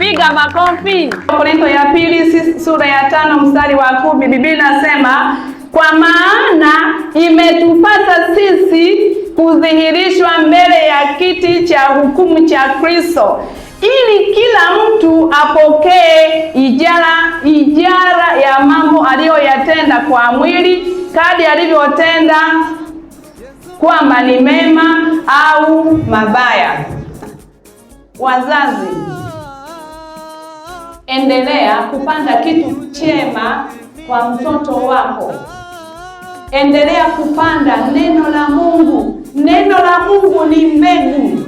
Piga makofi. Korintho ya pili sura ya 5 mstari wa 10, Biblia inasema kwa maana imetupasa sisi kudhihirishwa mbele ya kiti cha hukumu cha Kristo, ili kila mtu apokee ijara ya mambo aliyoyatenda kwa mwili, kadri alivyotenda, kwamba ni mema au mabaya. Wazazi, endelea kupanda kitu chema kwa mtoto wako. Endelea kupanda neno la Mungu. Neno la Mungu ni mbegu.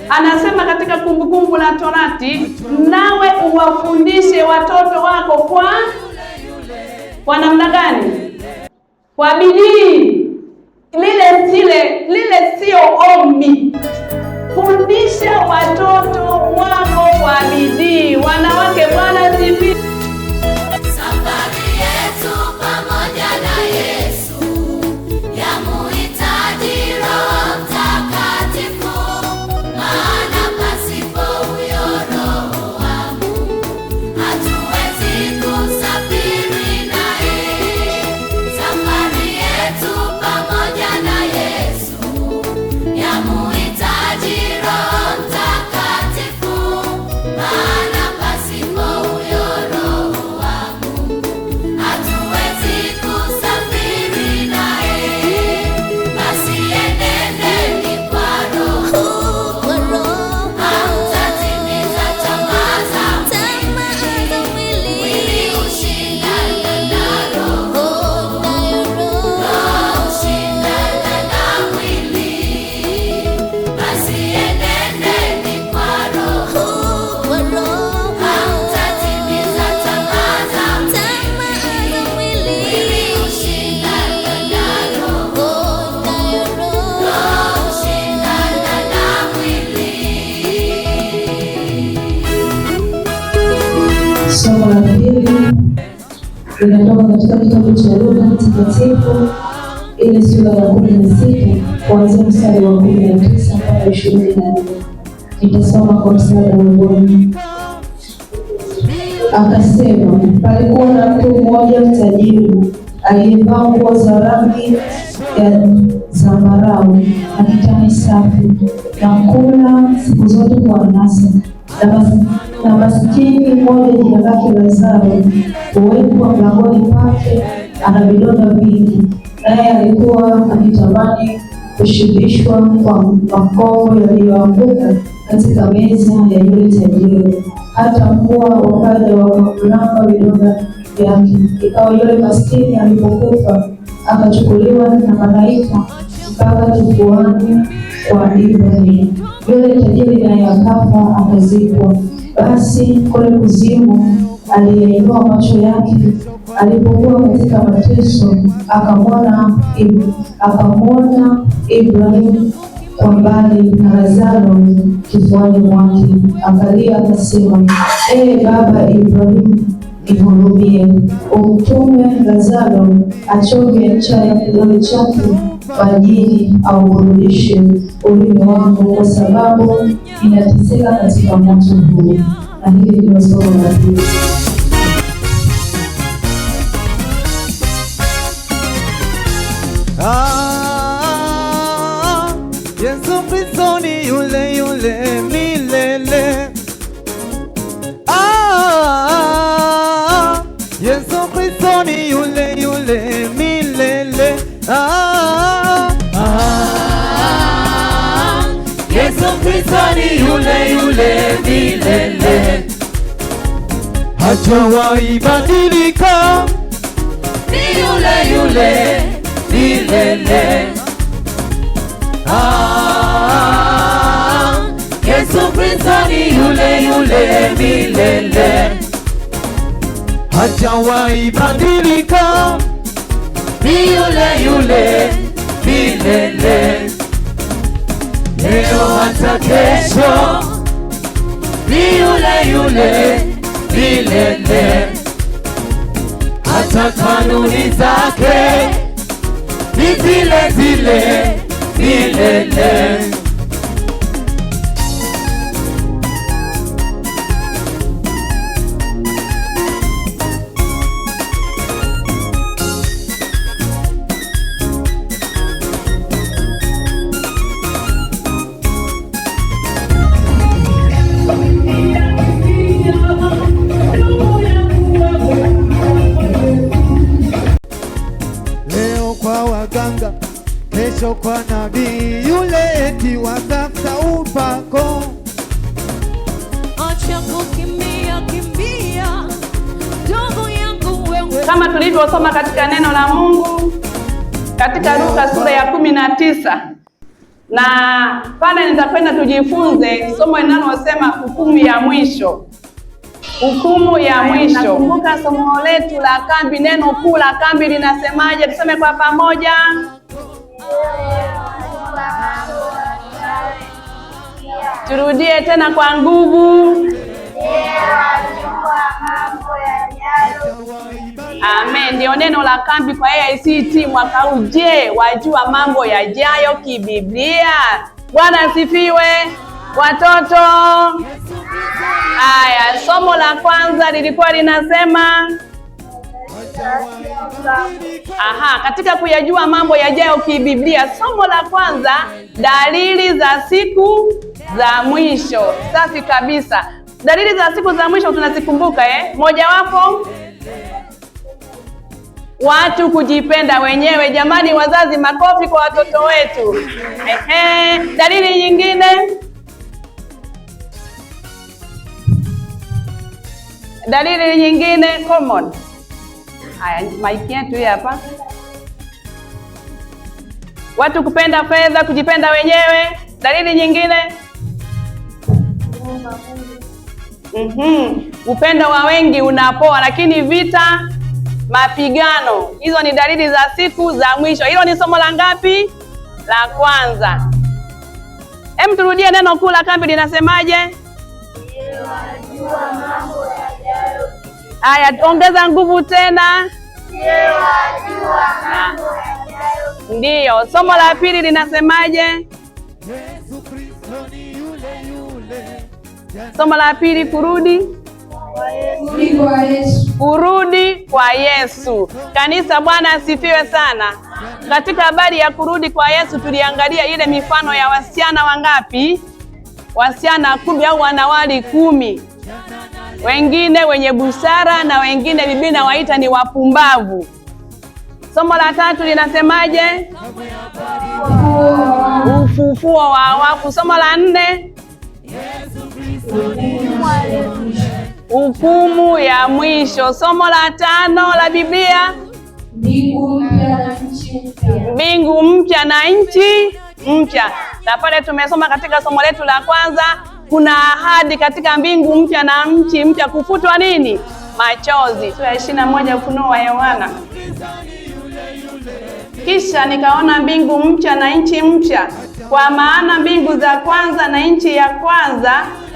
Anasema katika Kumbukumbu la Torati, nawe uwafundishe watoto wako kwa namna gani? Kwa bidii. Lile sio ombi. Fundisha watoto wako kwa bidii. Wanawake, Bwana sifi. Safari yetu pamoja na Yesu yamuhitaji Roho Mtakatifu, maana pasipo huyo Roho wa Mungu hatuwezi kusafiri naye. Safari yetu pamoja na Yesu yamuhitaji Roho Mtakatifu, maana pasipo huyo Roho wa Mungu hatuwezi kusafiri naye. Basi enendeni kwa Roho, hamtatimiza tamaa za mwili. Mwili hushindana na Roho, Roho hushindana na mwili. Basi enendeni kwa Roho, hamtatimiza tamaa za mwili. Mwili hushindana na Roho, Roho hushindana na mwili. Somo la pili linatoka katika kitabu cha Luka Mtakatifu ile sura ya 16 kuanzia mstari wa 19 mpaka 24. Nitasoma kwa msaada wa Bwana. Akasema, palikuwa na mtu mmoja tajiri aliyevaa nguo za rangi ya zambarau na kitani safi, na kula siku zote kwa anasa. Na maskini mmoja jina lake Lazaro huwekwa mlangoni pake, ana vidonda vingi, naye alikuwa akitamani kushibishwa kwa makovu yaliyoanguka katika meza ya yule tajiri. Hata mbwa wakaja wakamlamba vidonda vyake. Ikawa yule maskini alipokufa, akachukuliwa na malaika mpaka kifuani kwa Ibrahimu. Yule tajiri naye akafa, akazikwa. Basi kule kuzimu aliyeinua macho yake alipokuwa katika mateso, akamwona Ibrahimu kwa mbali na Lazaro kifuani mwake. Akalia akasema, Baba Ibrahimu, nihurumie, umtume Lazaro achoge ncha ya kidole chake kwa ajili auburudishe ulimi wangu, kwa sababu ninateseka katika moto huu. Na hili ndilo somo la pili. Yesu Kristo ni yule yule milele. Yesu Kristo ni yule yule milele. Yesu Kristo ni yule yule milele. Hajawahi badilika, ni yule yule milele. Yesu Kristo ni yule yule milele. Hajawahi badilika, ni yule yule milele. Leo hata kesho, ni yule yule milele. Hata kanuni zake ni zile zile milele. mganga, kesho kwa nabii yule eti watafuta upako. Acha kukimbia kimbia, ndugu yangu wewe. Kama tulivyosoma katika neno la Mungu katika Luka sura ya 19, na pale nitakwenda tujifunze somo linalosema hukumu ya mwisho. Hukumu ya mwisho. Nakumbuka somo letu la kambi, neno kuu la kambi linasemaje? Tuseme kwa pamoja. Turudie tena kwa nguvu. Amen. Ndio neno la kambi kwa AICT mwaka huu. Je, wajua mambo yajayo kibiblia? Bwana asifiwe watoto. Haya, somo la kwanza lilikuwa linasema katika kuyajua mambo yajayo kibiblia. Somo la kwanza, dalili za siku za mwisho. Safi kabisa. Dalili za siku za mwisho tunazikumbuka mojawapo, watu kujipenda wenyewe. Jamani wazazi, makofi kwa watoto wetu. Dalili nyingine, dalili nyingine common. Haya, mic yetu hii hapa. Watu kupenda fedha, kujipenda wenyewe. Dalili nyingine, upendo wa wengi unapoa, lakini vita, mapigano. Hizo ni dalili za siku za mwisho. Hilo ni somo la ngapi? La kwanza. Hem, turudie neno kuu la kambi linasemaje? Haya, ongeza nguvu tena. Ndiyo. Somo la pili linasemaje? Somo la pili, kurudi kurudi kwa Yesu. Kanisa, Bwana asifiwe sana. Katika habari ya kurudi kwa Yesu tuliangalia ile mifano ya wasichana wangapi? Wasichana 10 au wanawali 10. Wengine wenye busara na wengine Biblia inawaita ni wapumbavu. Somo la tatu linasemaje? Ufufuo wa wafu. Somo la 4, hukumu ya mwisho. Somo la 5 la Biblia, mbingu mpya na nchi mpya. Na pale tumesoma katika somo letu la kwanza, kuna ahadi katika mbingu mpya na nchi mpya kufutwa nini? Machozi. Sura ya 21 Ufunuo wa Yohana. Kisha nikaona mbingu mpya na nchi mpya, kwa maana mbingu za kwanza na nchi ya kwanza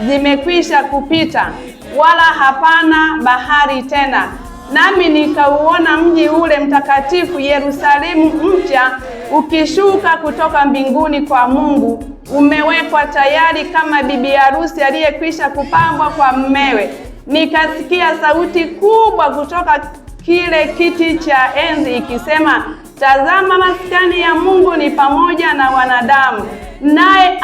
zimekwisha kupita, wala hapana bahari tena. Nami nikauona mji ule mtakatifu Yerusalemu mpya ukishuka kutoka mbinguni kwa Mungu, umewekwa tayari kama bibi harusi aliyekwisha kupambwa kwa mmewe. Nikasikia sauti kubwa kutoka kile kiti cha enzi ikisema, tazama, maskani ya Mungu ni pamoja na wanadamu, naye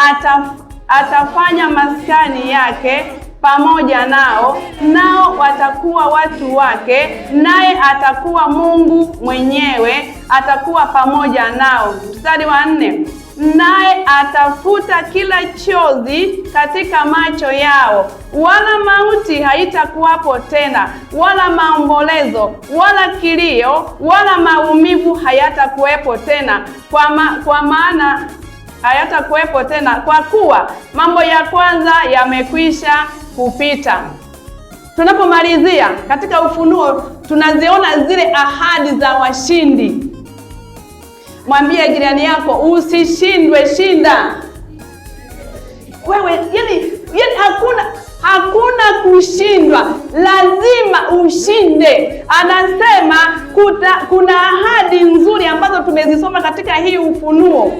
atafanya maskani yake pamoja nao, nao watakuwa watu wake, naye atakuwa Mungu mwenyewe, atakuwa pamoja nao. Mstari wa 4, naye atafuta kila chozi katika macho yao, wala mauti haitakuwapo tena, wala maombolezo, wala kilio, wala maumivu hayatakuwepo tena, kwa maana hayatakuwepo tena, kwa kuwa mambo ya kwanza yamekwisha kupita. Tunapomalizia katika Ufunuo tunaziona zile ahadi za washindi. Mwambie jirani yako, usishindwe, shinda. Wewe yani hakuna kushindwa, lazima ushinde. Anasema kuna ahadi nzuri ambazo tumezisoma katika hii Ufunuo,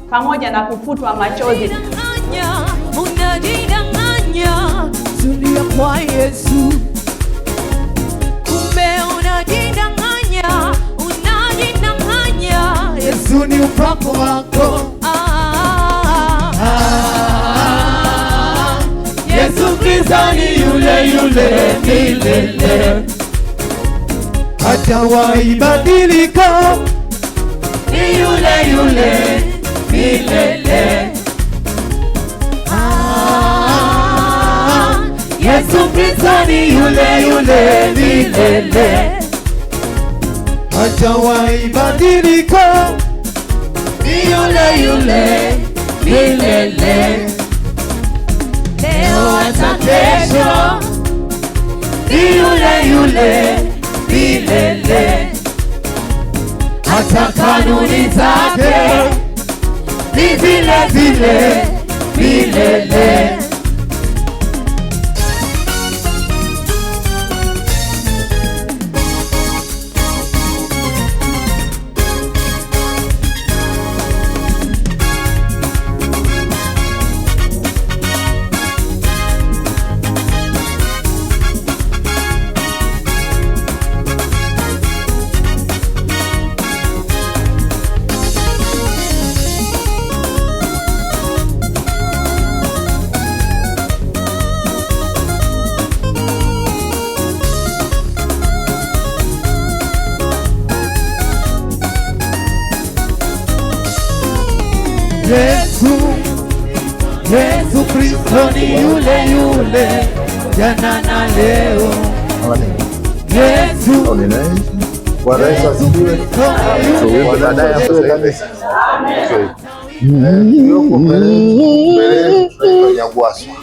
pamoja na kufutwa machozi. Unajidanganya, tulia kwa Yesu. Kumbe unajidanganya, Yesu ni upako wako. Yesu Kristo ni yule milele, hajawahi badilika. ni yule yule milele. Yesu Kristo ni yule yule milele. hajawahi badilika, Ni yule yule milele. Leo hata kesho ni yule yule milele. Hata kanuni zake ni zile zile milele. Yesu Kristo ni yule yule jana na leo. Yesu Bwana Yesu asifiwe. Mbele tunaitwa Nyagwaswa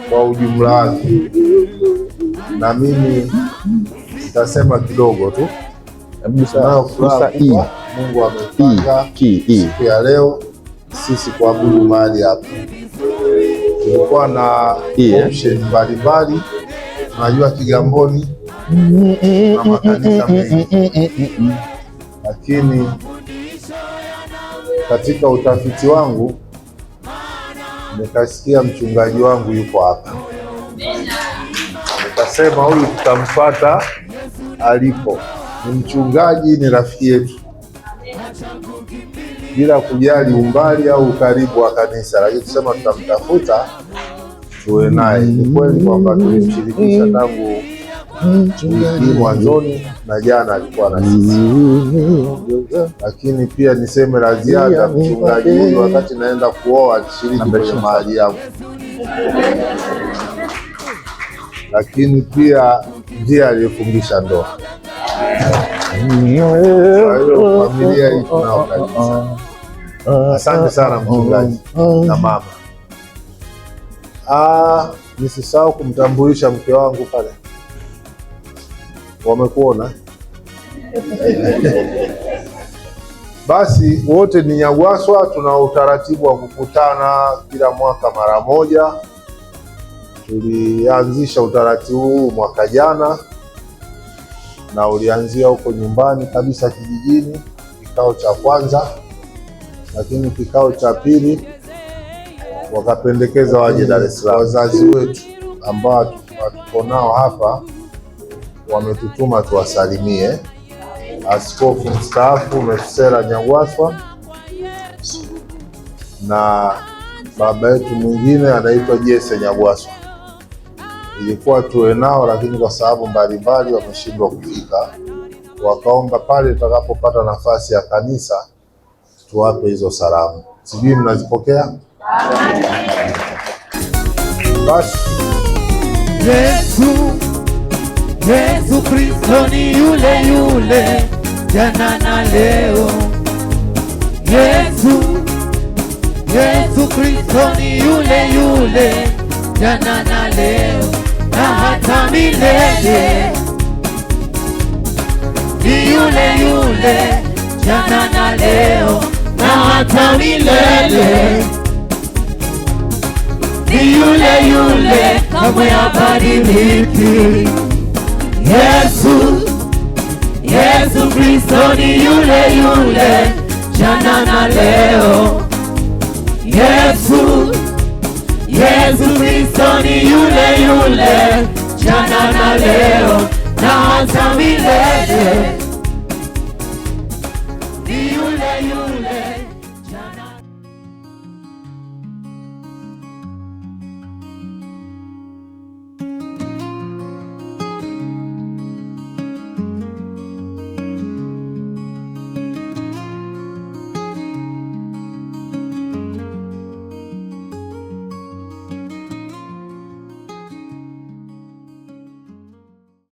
kwa ujumla wake, na mimi nitasema kidogo tu. Mungu amepanga siku ya leo sisi kuabudu mahali hapa. Tulikuwa na option mbalimbali, tunajua Kigamboni na makanisa mengi, lakini katika utafiti wangu nikasikia mchungaji wangu yuko hapa, nikasema huyu tutamfuata alipo. Ni mchungaji, ni rafiki yetu, bila kujali umbali au ukaribu wa kanisa, lakini tusema tutamtafuta tuwe naye. Ni kweli kwamba tulimshirikisha tangu wiki mwanzoni na jana alikuwa na sisi, lakini pia niseme la ziada, mchungaji huyu wakati naenda kuoa alishiriki kwenye mahali yangu, lakini pia ndiye aliyefungisha ndoa. Kwa hiyo familia hii tunao kabisa. Asante sana mchungaji na mama. Nisisahau kumtambulisha mke wangu pale, wamekuona. Basi wote ni Nyagwaswa, tuna utaratibu wa kukutana kila mwaka mara moja. Tulianzisha utaratibu huu mwaka jana na ulianzia huko nyumbani kabisa kijijini, kikao cha kwanza, lakini kikao cha pili wakapendekeza waje Dar es Salaam. Wazazi wetu ambao tuko nao hapa wametutuma tuwasalimie. Askofu mstaafu Mesera Nyagwaswa na baba yetu mwingine anaitwa Jesse Nyagwaswa. Ilikuwa tuwe nao, lakini kwa sababu mbalimbali wameshindwa kufika. Wakaomba pale tutakapopata nafasi ya kanisa tuwape hizo salamu. Sijui mnazipokea? Basi Yesu Kristo ni yule yule jana na leo. Yesu Kristo ni yule yule jana na leo na hata milele. Ni yule yule jana na leo na hata milele. Ni yule yule kamwe habadiliki. Yesu Kristo ni yule yule jana na leo. Yesu Kristo ni yule yule jana na leo na hata milele.